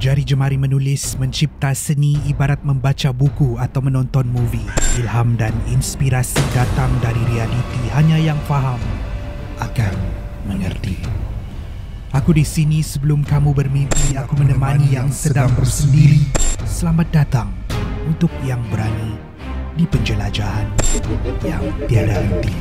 Jari jemari menulis, mencipta seni ibarat membaca buku atau menonton movie. Ilham dan inspirasi datang dari realiti, hanya yang faham akan mengerti. Aku di sini sebelum kamu bermimpi, aku menemani yang sedang bersendiri. Selamat datang untuk yang berani di penjelajahan yang tiada henti.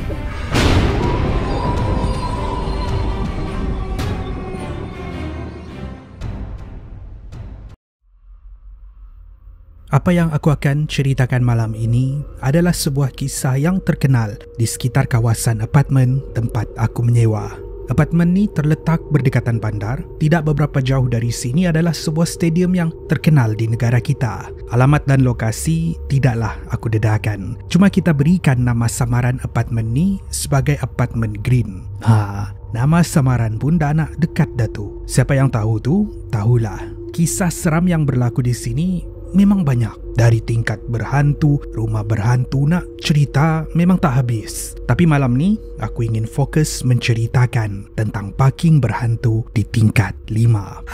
Apa yang aku akan ceritakan malam ini adalah sebuah kisah yang terkenal di sekitar kawasan apartmen tempat aku menyewa. Apartmen ni terletak berdekatan bandar. Tidak beberapa jauh dari sini adalah sebuah stadium yang terkenal di negara kita. Alamat dan lokasi tidaklah aku dedahkan. Cuma kita berikan nama samaran apartmen ni sebagai apartmen Green. Nama samaran pun dah nak dekat dah tu. Siapa yang tahu tu, tahulah. Kisah seram yang berlaku di sini memang banyak. Dari tingkat berhantu, rumah berhantu, nak cerita memang tak habis. Tapi malam ni, aku ingin fokus menceritakan tentang parking berhantu di tingkat 5.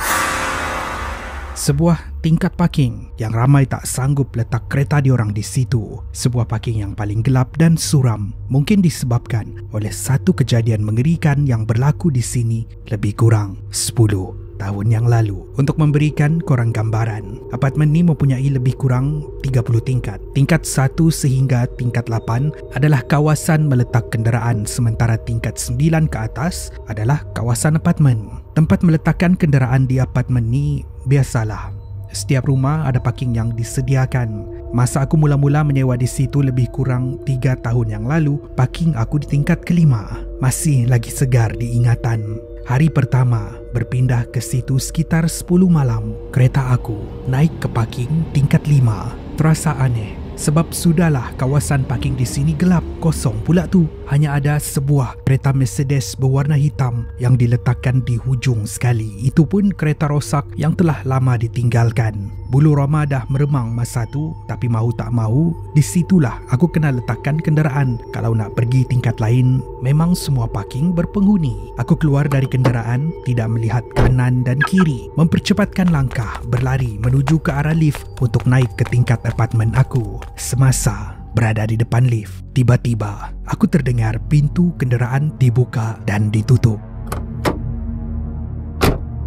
Sebuah tingkat parking yang ramai tak sanggup letak kereta diorang di situ. Sebuah parking yang paling gelap dan suram, mungkin disebabkan oleh satu kejadian mengerikan yang berlaku di sini lebih kurang 10 tahun yang lalu. Untuk memberikan korang gambaran, apartmen ni mempunyai lebih kurang 30 tingkat. Tingkat 1 sehingga tingkat 8 adalah kawasan meletak kenderaan, sementara tingkat 9 ke atas adalah kawasan apartmen. Tempat meletakkan kenderaan di apartmen ni biasalah. Setiap rumah ada parking yang disediakan. Masa aku mula-mula menyewa di situ lebih kurang 3 tahun yang lalu, parking aku di tingkat ke-5 masih lagi segar diingatan. Hari pertama berpindah ke situ sekitar 10 malam. Kereta aku naik ke parking tingkat 5. Terasa aneh sebab sudahlah kawasan parking di sini gelap, kosong pula tu. Hanya ada sebuah kereta Mercedes berwarna hitam yang diletakkan di hujung sekali. Itu pun kereta rosak yang telah lama ditinggalkan. Bulu roma dah meremang masa tu, tapi mahu tak mahu, di situlah aku kena letakkan kenderaan. Kalau nak pergi tingkat lain, memang semua parking berpenghuni. Aku keluar dari kenderaan, tidak melihat kanan dan kiri, mempercepatkan langkah, berlari menuju ke arah lift untuk naik ke tingkat apartmen aku. Semasa berada di depan lift, tiba-tiba aku terdengar pintu kenderaan dibuka dan ditutup.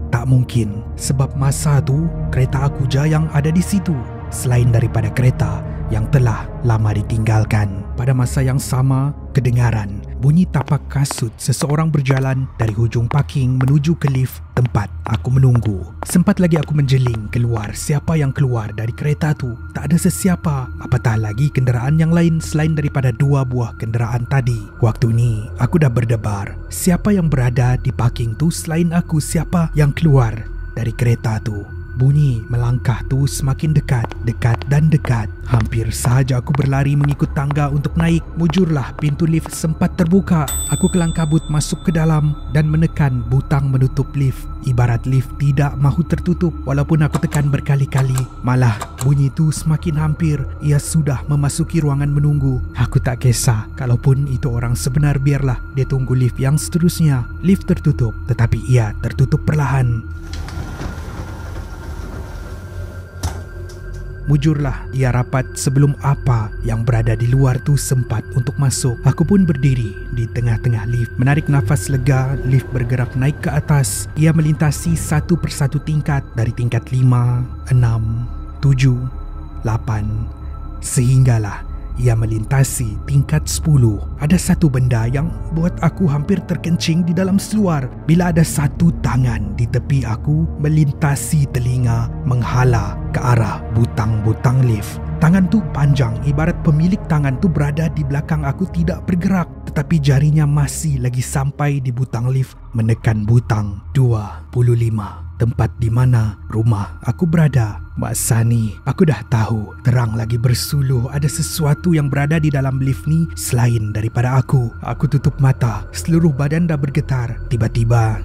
Tak mungkin, sebab masa tu kereta aku je yang ada di situ, selain daripada kereta yang telah lama ditinggalkan. Pada masa yang sama, kedengaran bunyi tapak kasut seseorang berjalan dari hujung parking menuju ke lift tempat aku menunggu. Sempat lagi aku menjeling keluar siapa yang keluar dari kereta tu. Tak ada sesiapa, apatah lagi kenderaan yang lain selain daripada 2 buah kenderaan tadi. Waktu ni, aku dah berdebar. Siapa yang berada di parking tu selain aku? Siapa yang keluar dari kereta tu? Bunyi melangkah tu semakin dekat, dekat dan dekat. Hampir sahaja aku berlari mengikut tangga untuk naik. Mujurlah pintu lift sempat terbuka. Aku kelang kabut masuk ke dalam dan menekan butang menutup lift. Ibarat lift tidak mahu tertutup walaupun aku tekan berkali-kali. Malah bunyi tu semakin hampir. Ia sudah memasuki ruangan menunggu. Aku tak kisah. Kalaupun itu orang sebenar, biarlah dia tunggu lift yang seterusnya. Lift tertutup, tetapi ia tertutup perlahan. Mujurlah ia rapat sebelum apa yang berada di luar tu sempat untuk masuk. Aku pun berdiri di tengah-tengah lift, menarik nafas lega. Lift bergerak naik ke atas. Ia melintasi satu persatu tingkat dari tingkat 5, 6, 7, 8 sehinggalah ia melintasi tingkat 10. Ada satu benda yang buat aku hampir terkencing di dalam seluar bila ada satu tangan di tepi aku melintasi telinga menghala ke arah butang-butang lift. Tangan tu panjang, ibarat pemilik tangan tu berada di belakang aku tidak bergerak, tetapi jarinya masih lagi sampai di butang lift menekan butang 25. Tempat di mana rumah aku berada. Masa ni, aku dah tahu terang lagi bersuluh ada sesuatu yang berada di dalam lift ni selain daripada aku. Aku tutup mata, seluruh badan dah bergetar. Tiba-tiba,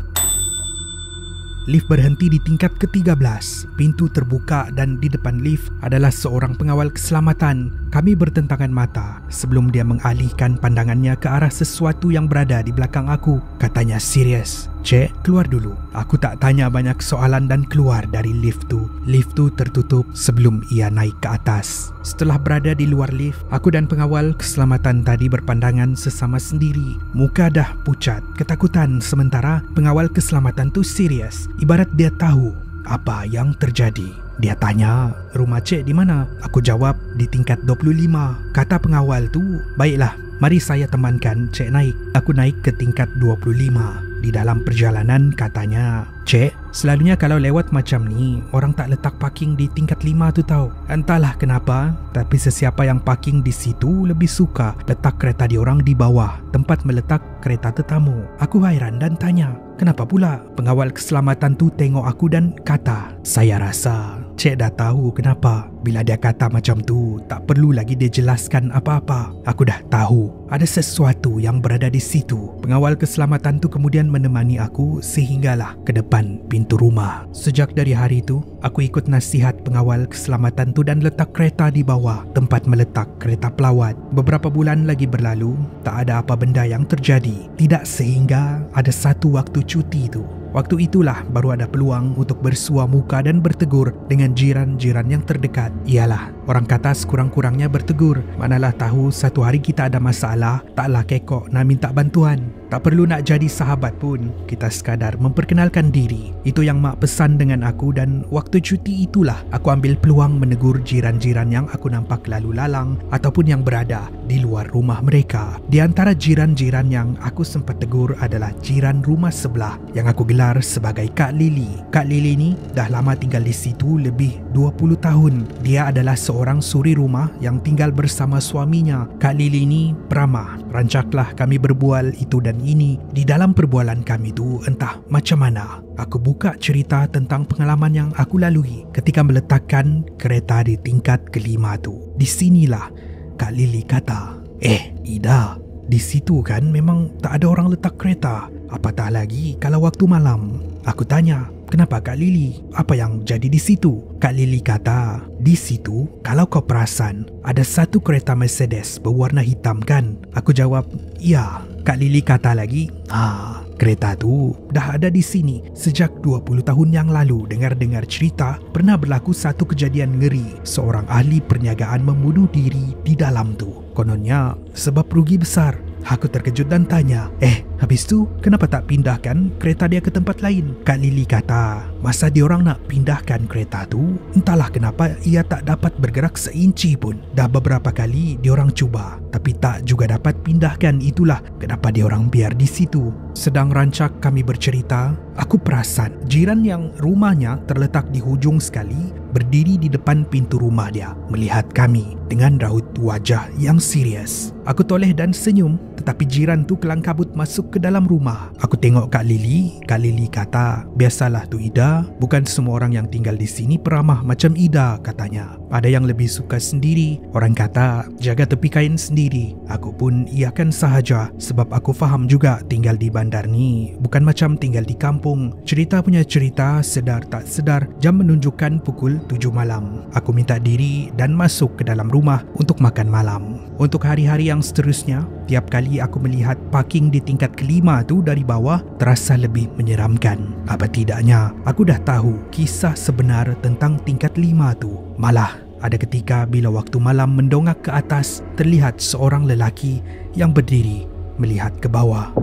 lift berhenti di tingkat ke-13. Pintu terbuka dan di depan lift adalah seorang pengawal keselamatan. Kami bertentangan mata sebelum dia mengalihkan pandangannya ke arah sesuatu yang berada di belakang aku. Katanya serius, Cik, keluar dulu. Aku tak tanya banyak soalan dan keluar dari lift tu. Lift tu tertutup sebelum ia naik ke atas. Setelah berada di luar lift, aku dan pengawal keselamatan tadi berpandangan sesama sendiri. Muka dah pucat, ketakutan, sementara pengawal keselamatan tu serius. Ibarat dia tahu apa yang terjadi. Dia tanya, rumah cik di mana? Aku jawab, di tingkat 25. Kata pengawal tu, baiklah, mari saya temankan cik naik. Aku naik ke tingkat 25. Di dalam perjalanan katanya, cik, selalunya kalau lewat macam ni, orang tak letak parking di tingkat 5 tu tahu. Entahlah kenapa, tapi sesiapa yang parking di situ lebih suka letak kereta diorang di bawah tempat meletak kereta tetamu. Aku hairan dan tanya, kenapa pula? Pengawal keselamatan tu tengok aku dan kata, saya rasa cik dah tahu kenapa. Bila dia kata macam tu, tak perlu lagi dia jelaskan apa-apa. Aku dah tahu ada sesuatu yang berada di situ. Pengawal keselamatan tu kemudian menemani aku sehinggalah ke depan pintu rumah. Sejak dari hari itu, aku ikut nasihat pengawal keselamatan tu dan letak kereta di bawah tempat meletak kereta pelawat. Beberapa bulan lagi berlalu, tak ada apa benda yang terjadi. Tidak sehingga ada satu waktu cuti tu. Waktu itulah baru ada peluang untuk bersua muka dan bertegur dengan jiran-jiran yang terdekat. Iyalah, orang kata sekurang-kurangnya bertegur. Manalah tahu satu hari kita ada masalah, taklah kekok nak minta bantuan. Tak perlu nak jadi sahabat pun, kita sekadar memperkenalkan diri. Itu yang mak pesan dengan aku dan waktu cuti itulah aku ambil peluang menegur jiran-jiran yang aku nampak lalu lalang ataupun yang berada di luar rumah mereka. Di antara jiran-jiran yang aku sempat tegur adalah jiran rumah sebelah yang aku gelar sebagai Kak Lili. Kak Lili ni dah lama tinggal di situ lebih 20 tahun. Dia adalah seorang suri rumah yang tinggal bersama suaminya. Kak Lili ni peramah. Rancaklah kami berbual itu dan ini. Di dalam perbualan kami tu entah macam mana, aku buka cerita tentang pengalaman yang aku lalui ketika meletakkan kereta di tingkat kelima tu. Di sinilah Kak Lili kata, Ida, di situ kan memang tak ada orang letak kereta. Apatah lagi kalau waktu malam. Aku tanya, kenapa Kak Lili? Apa yang jadi di situ? Kak Lili kata, di situ kalau kau perasan ada satu kereta Mercedes berwarna hitam kan? Aku jawab, ya. Kak Lili kata lagi, kereta tu dah ada di sini sejak 20 tahun yang lalu. Dengar-dengar cerita, pernah berlaku satu kejadian ngeri. Seorang ahli perniagaan membunuh diri di dalam tu. Kononnya sebab rugi besar. Aku terkejut dan tanya, habis tu kenapa tak pindahkan kereta dia ke tempat lain? Kak Lili kata, masa diorang nak pindahkan kereta tu, entahlah kenapa ia tak dapat bergerak seinci pun. Dah beberapa kali diorang cuba, tapi tak juga dapat pindahkan. Itulah kenapa diorang biar di situ. Sedang rancak kami bercerita, aku perasan jiran yang rumahnya terletak di hujung sekali berdiri di depan pintu rumah dia melihat kami dengan raut wajah yang serius. Aku toleh dan senyum, tetapi jiran tu kelang kabut masuk ke dalam rumah. Aku tengok Kak Lili. Kak Lili kata, biasalah tu Ida, bukan semua orang yang tinggal di sini peramah macam Ida, katanya. Ada yang lebih suka sendiri. Orang kata, jaga tepi kain sendiri. Aku pun iakan sahaja sebab aku faham juga tinggal di bandar ni bukan macam tinggal di kampung. Cerita punya cerita, sedar tak sedar, jam menunjukkan pukul 7 malam. Aku minta diri dan masuk ke dalam rumah untuk makan malam. Untuk hari-hari yang seterusnya, tiap kali aku melihat parking di tingkat kelima tu dari bawah, terasa lebih menyeramkan. Apa tidaknya, aku dah tahu kisah sebenar tentang tingkat 5 tu. Malah, ada ketika bila waktu malam mendongak ke atas, terlihat seorang lelaki yang berdiri melihat ke bawah.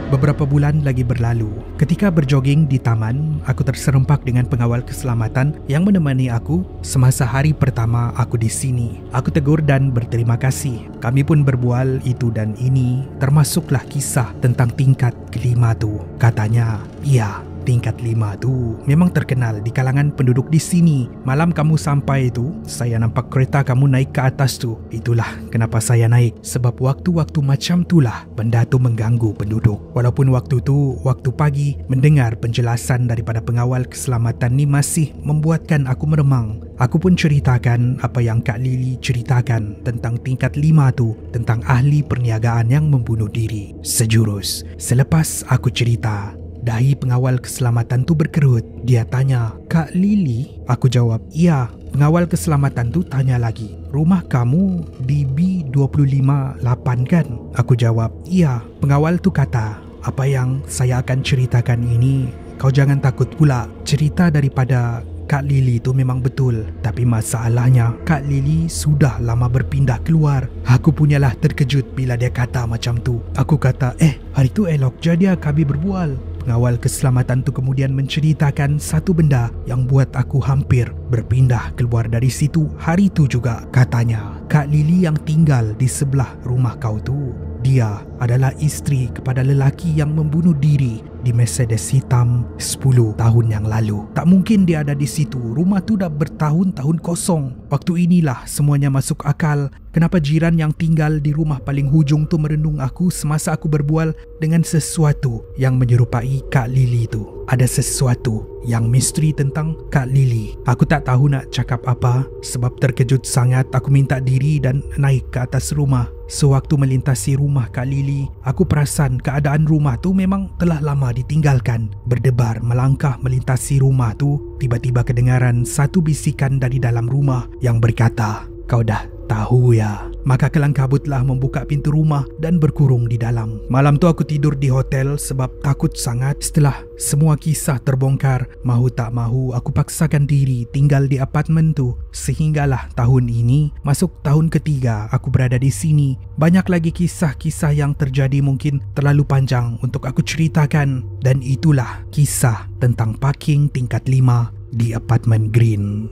Beberapa bulan lagi berlalu. Ketika berjoging di taman, aku terserempak dengan pengawal keselamatan yang menemani aku semasa hari pertama aku di sini. Aku tegur dan berterima kasih. Kami pun berbual itu dan ini, termasuklah kisah tentang tingkat kelima tu. Katanya, iya, tingkat 5 tu memang terkenal di kalangan penduduk di sini. Malam kamu sampai tu, saya nampak kereta kamu naik ke atas tu. Itulah kenapa saya naik, sebab waktu-waktu macam tulah benda tu mengganggu penduduk. Walaupun waktu tu, waktu pagi, mendengar penjelasan daripada pengawal keselamatan ni masih membuatkan aku meremang. Aku pun ceritakan apa yang Kak Lili ceritakan tentang tingkat 5 tu, tentang ahli perniagaan yang membunuh diri. Sejurus, selepas aku cerita, dahi pengawal keselamatan tu berkerut. Dia tanya, Kak Lili? Aku jawab, iya. Pengawal keselamatan tu tanya lagi, rumah kamu di B258 kan? Aku jawab, iya. Pengawal tu kata, apa yang saya akan ceritakan ini, kau jangan takut pula. Cerita daripada Kak Lily tu memang betul, tapi masalahnya Kak Lily sudah lama berpindah keluar. Aku punyalah terkejut bila dia kata macam tu. Aku kata, hari tu elok je kami berbual. Pengawal keselamatan tu kemudian menceritakan satu benda yang buat aku hampir berpindah keluar dari situ hari tu juga. Katanya, Kak Lily yang tinggal di sebelah rumah kau tu, dia adalah isteri kepada lelaki yang membunuh diri di Mercedes hitam 10 tahun yang lalu. Tak mungkin dia ada di situ. Rumah tu dah bertahun-tahun kosong. Waktu inilah semuanya masuk akal. Kenapa jiran yang tinggal di rumah paling hujung tu merenung aku semasa aku berbual dengan sesuatu yang menyerupai Kak Lily tu. Ada sesuatu yang misteri tentang Kak Lily. Aku tak tahu nak cakap apa. Sebab terkejut sangat, aku minta diri dan naik ke atas rumah. Sewaktu melintasi rumah Kak Lily, aku perasan keadaan rumah tu memang telah lama ditinggalkan. Berdebar melangkah melintasi rumah tu, tiba-tiba kedengaran satu bisikan dari dalam rumah yang berkata, "Kau dah tahu ya?" Maka kelang kabutlah membuka pintu rumah dan berkurung di dalam. Malam tu aku tidur di hotel sebab takut sangat. Setelah semua kisah terbongkar, mahu tak mahu aku paksakan diri tinggal di apartmen tu. Sehinggalah tahun ini, masuk tahun ketiga aku berada di sini. Banyak lagi kisah-kisah yang terjadi, mungkin terlalu panjang untuk aku ceritakan. Dan itulah kisah tentang parking tingkat 5 di apartmen Green.